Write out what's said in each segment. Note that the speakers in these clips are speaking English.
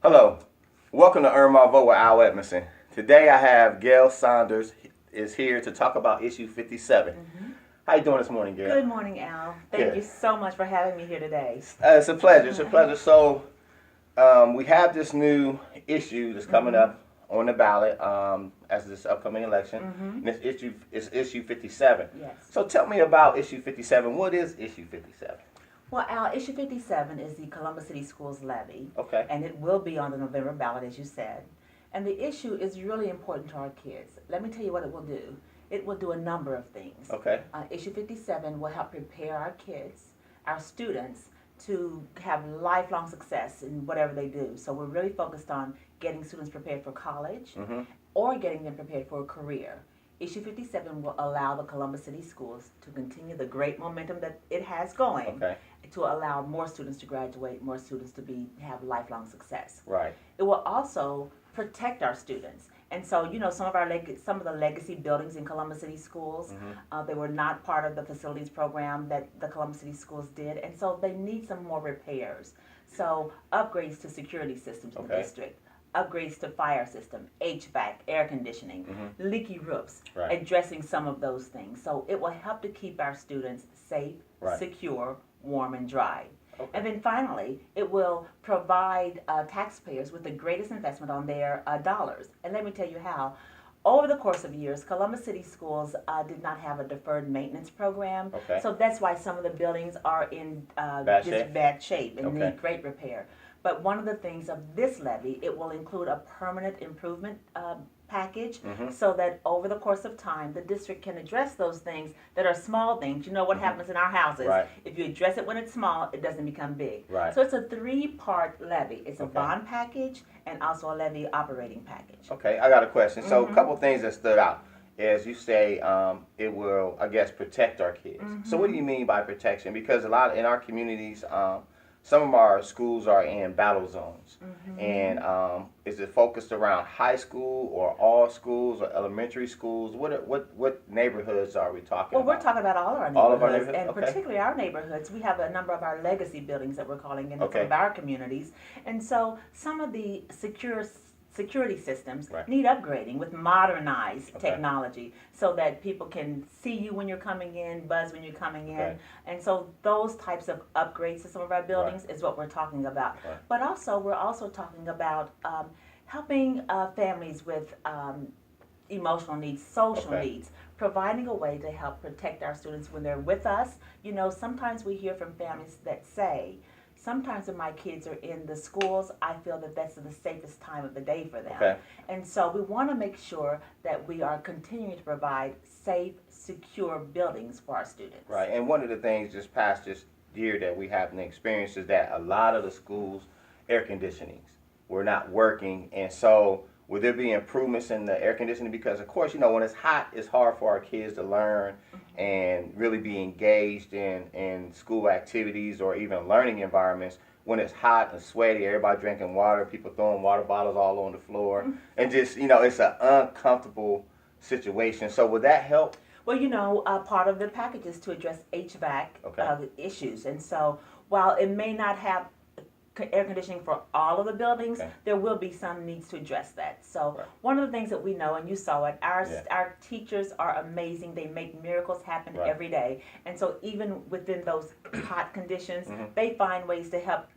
Hello, welcome to Earn My Vote with Al Edmondson. Today I have Gale Sanders is here to talk about issue 57. How you doing this morning, Gail? Good morning, Al. Thank you so much for having me here today. It's a pleasure. It's a pleasure. So we have this new issue that's coming up on the ballot as this upcoming election. And this issue is issue 57. Yes. So tell me about issue 57. What is issue 57? Well, Al, issue 57 is the Columbus City Schools levy. Okay. And it will be on the November ballot, as you said. And the issue is really important to our kids. Let me tell you what it will do. It will do a number of things. Okay. Issue 57 will help prepare our kids, our students, to have lifelong success in whatever they do. So we're really focused on getting students prepared for college or getting them prepared for a career. Issue 57 will allow the Columbus City Schools to continue the great momentum that it has going, to allow more students to graduate, more students to have lifelong success. Right. It will also protect our students. And so, you know, some of the legacy buildings in Columbus City Schools, they were not part of the facilities program that the Columbus City Schools did, and so they need some more repairs. So upgrades to security systems in the district, upgrades to fire system, HVAC, air conditioning, leaky roofs, addressing some of those things. So it will help to keep our students safe, secure, warm, and dry. And then finally, it will provide taxpayers with the greatest investment on their dollars. And let me tell you how. Over the course of years, Columbus City Schools did not have a deferred maintenance program. So that's why some of the buildings are in bad shape and need great repair. But one of the things of this levy, it will include a permanent improvement package so that over the course of time, the district can address those things that are small things. You know what happens in our houses. If you address it when it's small, it doesn't become big. So it's a three-part levy. It's a bond package and also a levy operating package. Okay, I got a question. So a couple things that stood out. As you say, it will, I guess, protect our kids. So what do you mean by protection? Because a lot in our communities, some of our schools are in battle zones. And is it focused around high school or all schools or elementary schools? What neighborhoods are we talking about? Well, we're talking about all of our neighborhoods. All of our neighborhoods? And particularly our neighborhoods. We have a number of our legacy buildings that we're calling in some of our communities. And so some of the security systems need upgrading with modernized technology so that people can see you when you're coming in, buzz when you're coming in. And so those types of upgrades to some of our buildings is what we're talking about. But also, we're also talking about helping families with emotional needs, social needs, providing a way to help protect our students when they're with us. You know, sometimes we hear from families that say, sometimes when my kids are in the schools, I feel that that's the safest time of the day for them. And so we want to make sure that we are continuing to provide safe, secure buildings for our students. Right, and one of the things just past this year that we haven't experienced is that a lot of the schools' air conditionings were not working, and so will there be improvements in the air conditioning? Because of course, you know, when it's hot, it's hard for our kids to learn and really be engaged in school activities or even learning environments. When it's hot and sweaty, everybody drinking water, people throwing water bottles all on the floor, and just, you know, it's an uncomfortable situation. So would that help? Well, you know, part of the package is to address HVAC issues. And so while it may not have air conditioning for all of the buildings, there will be some needs to address that. So one of the things that we know, and you saw it, our teachers are amazing. They make miracles happen every day. And so even within those hot conditions, they find ways to help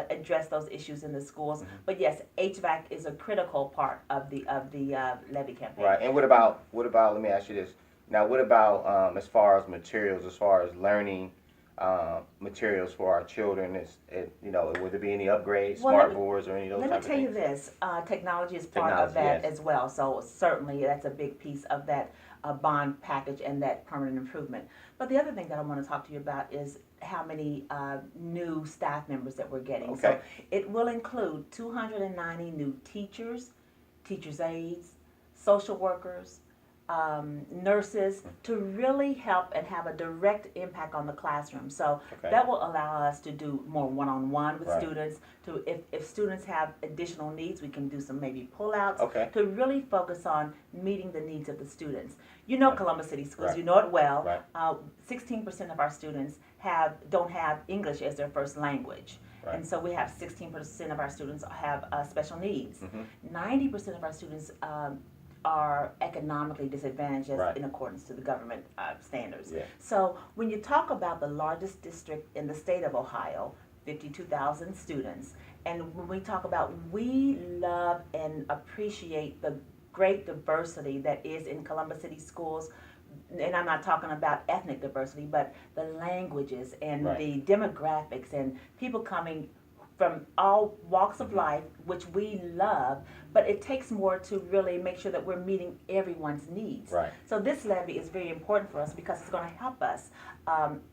address those issues in the schools. But yes, HVAC is a critical part of the levy campaign. Right. And what about? Let me ask you this. Now, what about as far as materials, as far as learning materials for our children? You know, would there be any upgrades, smart boards, or any of those type of things? Let me tell you this, technology is part of that as well, so certainly that's a big piece of that bond package and that permanent improvement. But the other thing that I want to talk to you about is how many new staff members that we're getting. So it will include 290 new teachers, teachers' aides, social workers, nurses, to really help and have a direct impact on the classroom. So that will allow us to do more one-on-one with students. To if students have additional needs, we can do some maybe pull-outs to really focus on meeting the needs of the students. You know Columbus City Schools, you know it well. 16% of our students don't have English as their first language. Right. And so we have 16% of our students have special needs. 90% of our students are economically disadvantaged Right. in accordance to the government standards. Yeah. So when you talk about the largest district in the state of Ohio, 52,000 students, and when we talk about, we love and appreciate the great diversity that is in Columbus City schools, and I'm not talking about ethnic diversity, but the languages and Right. the demographics and people coming from all walks of life, which we love, but it takes more to really make sure that we're meeting everyone's needs. Right. So this levy is very important for us because it's going to help us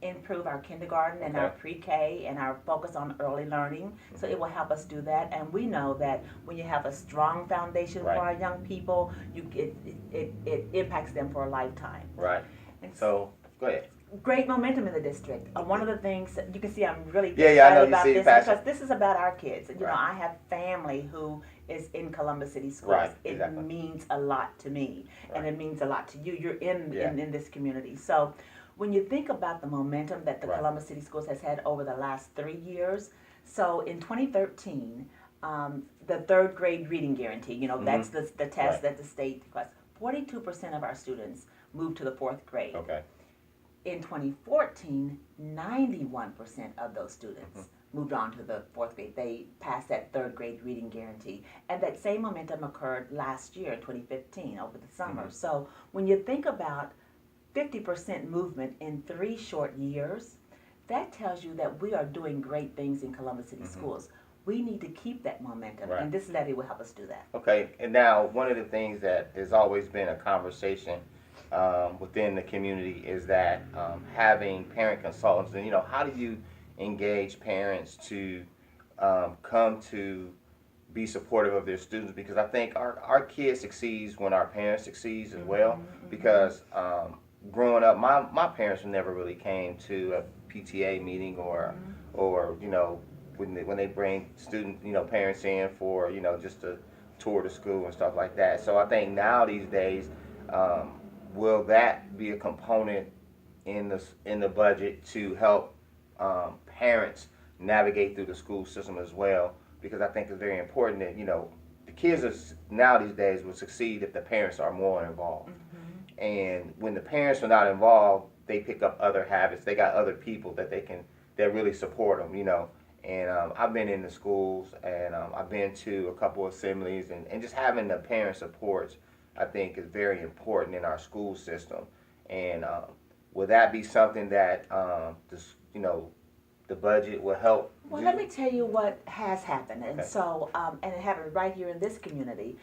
improve our kindergarten and our Okay. pre-K and our focus on early learning. So it will help us do that. And we know that when you have a strong foundation Right. for our young people, it impacts them for a lifetime. Right. And So, go ahead. great momentum in the district. One of the things you can see, I'm really Yeah, I know excited you about see this passion. because this is about our kids. You know, Right. I have family who is in Columbus City Schools. Right, It exactly. means a lot to me, and Right. it means a lot to you. You're Yeah. in this community. So when you think about the momentum that the Right. Columbus City Schools has had over the last 3 years, so in 2013, the third grade reading guarantee, you know, that's the test Right. that the state requests. 42% of our students moved to the fourth grade. Okay. In 2014, 91% of those students moved on to the fourth grade. They passed that third grade reading guarantee. And that same momentum occurred last year, 2015, over the summer. So when you think about 50% movement in 3 short years, that tells you that we are doing great things in Columbus City Schools. We need to keep that momentum, Right. and this levy will help us do that. Okay, and now one of the things that has always been a conversation within the community is that having parent consultants, and how do you engage parents to come to be supportive of their students? Because I think our kids succeeds when our parents succeeds as well. Because growing up, my parents never really came to a PTA meeting or when they bring student parents in for just a tour to school and stuff like that. So I think now these days, will that be a component in the budget to help parents navigate through the school system as well? Because I think it's very important that the kids now these days will succeed if the parents are more involved. And when the parents are not involved, they pick up other habits. They got other people that really support them. And I've been in the schools, and I've been to a couple of assemblies, and just having the parent support, I think, is very important in our school system. And would that be something that the budget will help? Well, let me tell you what has happened. And Okay. so, and it happened right here in this community.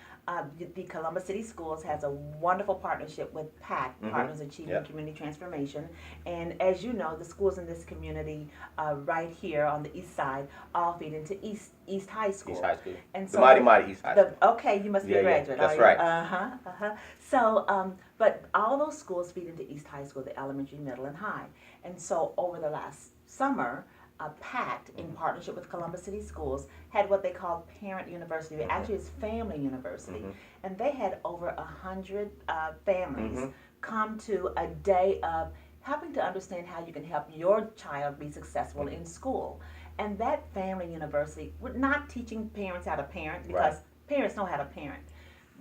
The Columbus City Schools has a wonderful partnership with PAC, Partners Achieving Yep. Community Transformation. And as you know, the schools in this community right here on the east side all feed into East High School. East High School. And The mighty East High School. Okay, you must be Yeah, a yeah, graduate. that's are you? right. So, but all those schools feed into East High School, the elementary, middle, and high. And so over the last summer, PACT, in partnership with Columbus City Schools, had what they call Parent University. Actually, it's Family University. And they had over 100 families come to a day of helping to understand how you can help your child be successful in school. And that Family University, we're not teaching parents how to parent because parents know how to parent.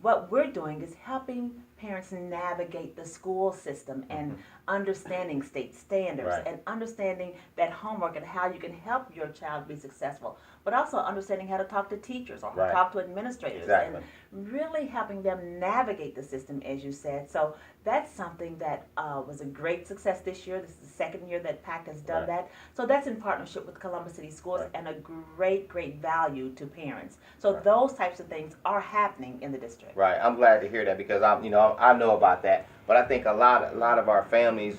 What we're doing is helping parents navigate the school system and understanding state standards Right. and understanding that homework and how you can help your child be successful, but also understanding how to talk to teachers or Right. talk to administrators Exactly. and really helping them navigate the system, as you said. So that's something that was a great success this year. This is the second year that PACT has done Right. that. So that's in partnership with Columbus City Schools Right. and a great value to parents. So Right. those types of things are happening in the district. Right. I'm glad to hear that because I know about that, but I think a lot of our families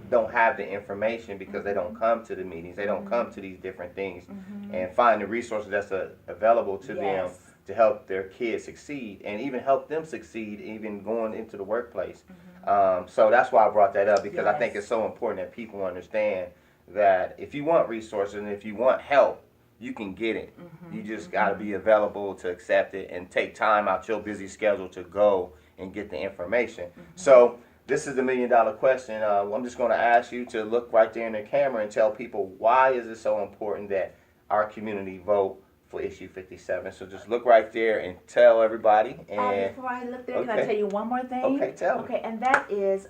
don't have the information because they don't come to the meetings. They don't come to these different things and find the resources that's available to them Yes. to help their kids succeed and even help them succeed even going into the workplace. So that's why I brought that up because I think Yes. it's so important that people understand that if you want resources and if you want help, you can get it. You just got to be available to accept it and take time out your busy schedule to go and get the information. So this is the $1 million question. I'm just going to ask you to look right there in the camera and tell people why is it so important that our community vote for issue 57. So just look right there and tell everybody. And before I look there, can I okay. tell you one more thing? Okay, tell me. Okay, and that is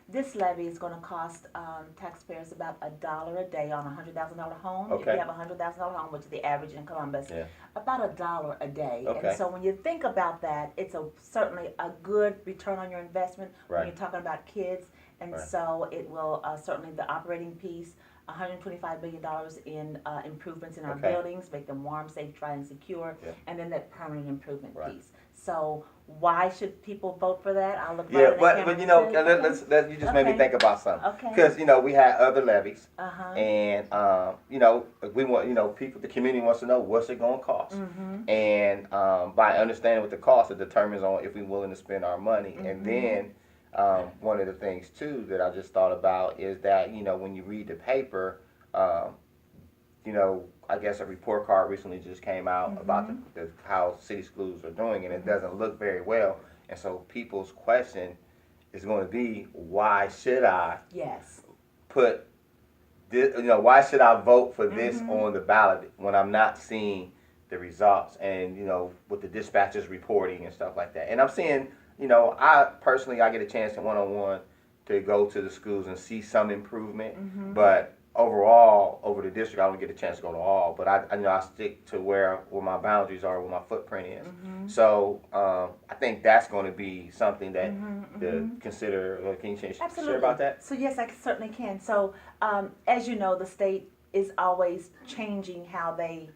this levy is going to cost taxpayers about $1 a day on a $100,000 home. If Okay. you have a $100,000 home, which is the average in Columbus, Yeah. about $1 a day. Okay. And so when you think about that, it's certainly a good return on your investment when Right. you're talking about kids. And Right. so it will certainly the operating piece. $125 million in improvements in our Okay. buildings, make them warm, safe, dry, and secure, Yeah. and then that permanent improvement Right. piece. So why should people vote for that? I'll look right Yeah, at the camera but and say, let's you just made me Okay. think about something. Okay. Because we had other levies, Uh-huh. and we want people, the community wants to know what's it going to cost, Mm-hmm. and by understanding what the cost, it determines on if we're willing to spend our money, and then. One of the things too that I just thought about is that when you read the paper, I guess a report card recently just came out about how city schools are doing, and it doesn't look very well. And so people's question is going to be, why should I Yes. put this? Why should I vote for this on the ballot when I'm not seeing the results and with the dispatchers reporting and stuff like that? And I'm seeing. I personally, I get a chance in one-on-one to go to the schools and see some improvement, but overall, over the district, I don't get a chance to go to all. But I stick to where my boundaries are, where my footprint is. So I think that's going to be something that to consider. Can you share about that? So yes, I certainly can. So as you know, the state is always changing how they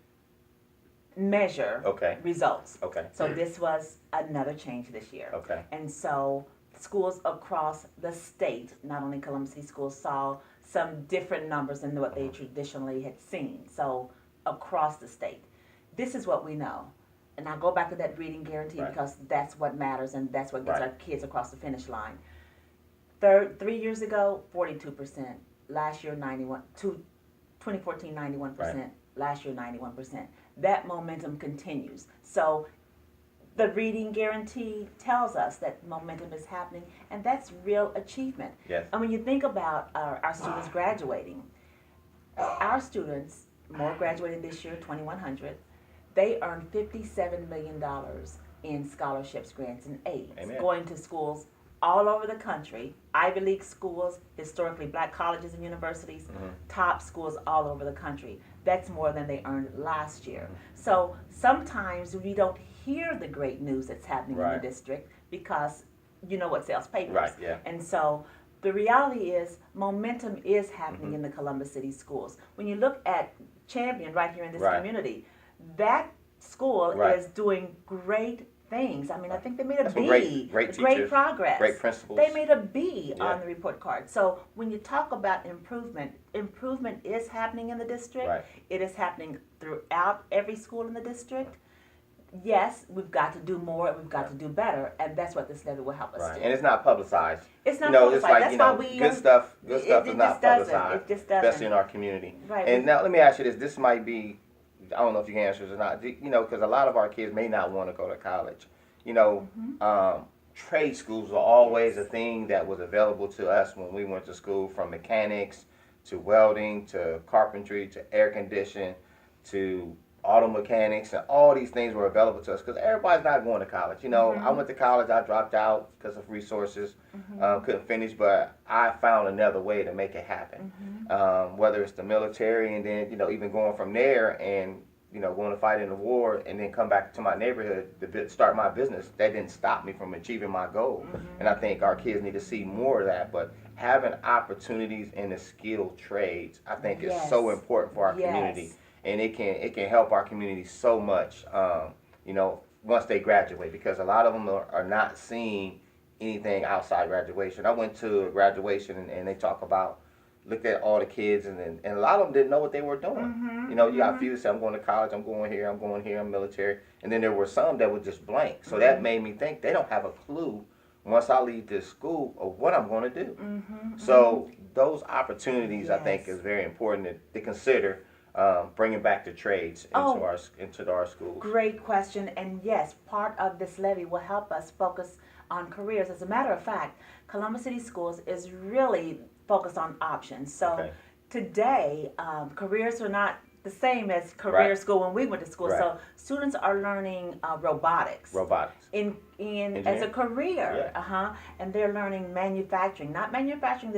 measure Okay. results. Okay. So this was another change this year. Okay. And so schools across the state, not only Columbus City Schools, saw some different numbers than what they traditionally had seen. So across the state. This is what we know. And I go back to that reading guarantee Right. because that's what matters and that's what gets Right. our kids across the finish line. 3 years ago, 42%. Last year, 2014, 91%. Right. Last year, 91%. That momentum continues. So the reading guarantee tells us that momentum is happening, and that's real achievement. Yes. And when you think about our students graduating, our students, more graduated this year, 2,100, they earned $57 million in scholarships, grants, and aids, Amen. going to schools all over the country, Ivy League schools, historically black colleges and universities, top schools all over the country. That's more than they earned last year. So sometimes we don't hear the great news that's happening in Right. the district because you know what sells papers. Right, yeah. And so the reality is momentum is happening in the Columbus City schools. When you look at Champion right here in this Right. community, that school Right. is doing great things. I mean, I think they made a That's B. what great teachers, progress. great principals. They made a B Yeah. on the report card. So when you talk about improvement, improvement is happening in the district. Right. It is happening throughout every school in the district. Yes, we've got to do more, we've got to do better, and that's what this levy will help us Right. do. And it's not publicized. It's not It's publicized. like, That's why we good stuff it is just not doesn't. publicized. It just doesn't. Especially in our community. Right. And now let me ask you this. This might be, I don't know if you can answer this or not, because a lot of our kids may not want to go to college. Trade schools were always a thing that was available to us when we went to school, from mechanics to welding to carpentry to air conditioning to auto mechanics, and all these things were available to us because everybody's not going to college. I went to college, I dropped out because of resources, couldn't finish, but I found another way to make it happen. Whether it's the military, and then even going from there and going to fight in the war, and then come back to my neighborhood to start my business. That didn't stop me from achieving my goal. And I think our kids need to see more of that. But having opportunities in the skilled trades, I think, is so important for our community. And it can help our community so much, once they graduate, because a lot of them are not seeing anything outside graduation. I went to a graduation and they looked at all the kids, and a lot of them didn't know what they were doing. You got a few that said, I'm going to college, I'm going here, I'm military. And then there were some that were just blank. So that made me think they don't have a clue once I leave this school of what I'm going to do. So those opportunities, I think, is very important to consider. Bringing back the trades into our schools. Great question, and yes, part of this levy will help us focus on careers. As a matter of fact, Columbus City Schools is really focused on options. So today, careers are not the same as career Right. school when we went to school. Right. So students are learning robotics. Robotics. In as a Engineering? career, Yeah. and they're learning manufacturing, not manufacturing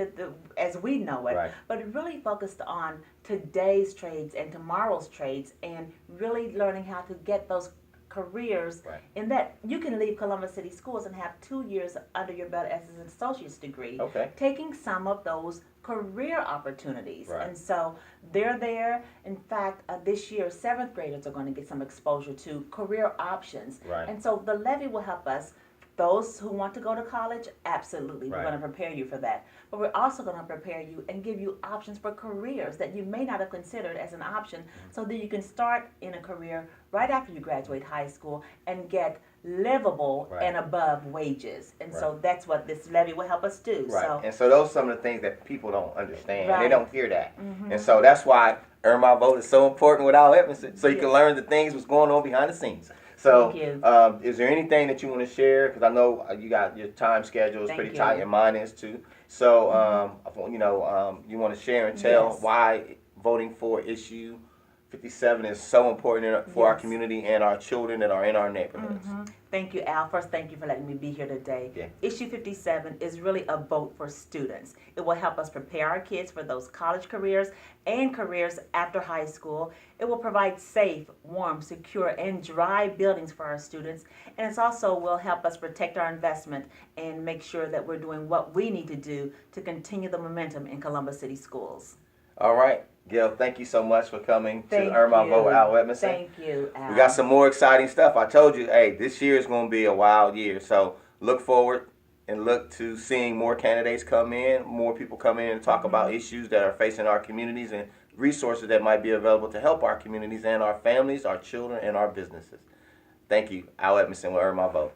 as we know it, Right. but really focused on today's trades and tomorrow's trades, and really learning how to get those careers. Right. In that you can leave Columbus City Schools and have 2 years under your belt as an associate's degree, Okay. taking some of those career opportunities. Right. And so they're there. In fact, this year, 7th graders are going to get some exposure to career options. Right. And so the levy will help us. Those who want to go to college, absolutely, we're Right. going to prepare you for that. But we're also going to prepare you and give you options for careers that you may not have considered as an option, so that you can start in a career right after you graduate high school and get livable Right. and above wages. And so Right. that's what this levy will help us do. Right. So And so those are some of the things that people don't understand. They Right. don't hear that. And so that's why Earn My Vote is so important with Al Edmondson, so you can Yes. learn the things what's going on behind the scenes. So, Thank you. is there anything that you want to share? Because I know you got your time schedule is Thank pretty you. tight, and mine is too. So, you want to share and tell Yes. why voting for issue 57 is so important for our Yes. community and our children that are in our neighborhoods. Thank you, Al. First, thank you for letting me be here today. Yeah. Issue 57 is really a vote for students. It will help us prepare our kids for those college careers and careers after high school. It will provide safe, warm, secure, and dry buildings for our students. And it also will help us protect our investment and make sure that we're doing what we need to do to continue the momentum in Columbus City Schools. All right, Gail, thank you so much for coming Thank to Earn My you. Vote with Al Edmondson. Thank you, Al. We got some more exciting stuff. I told you, hey, this year is going to be a wild year. So look forward and look to seeing more candidates come in, more people come in and talk about issues that are facing our communities and resources that might be available to help our communities and our families, our children, and our businesses. Thank you. Al Edmondson will Earn My Vote.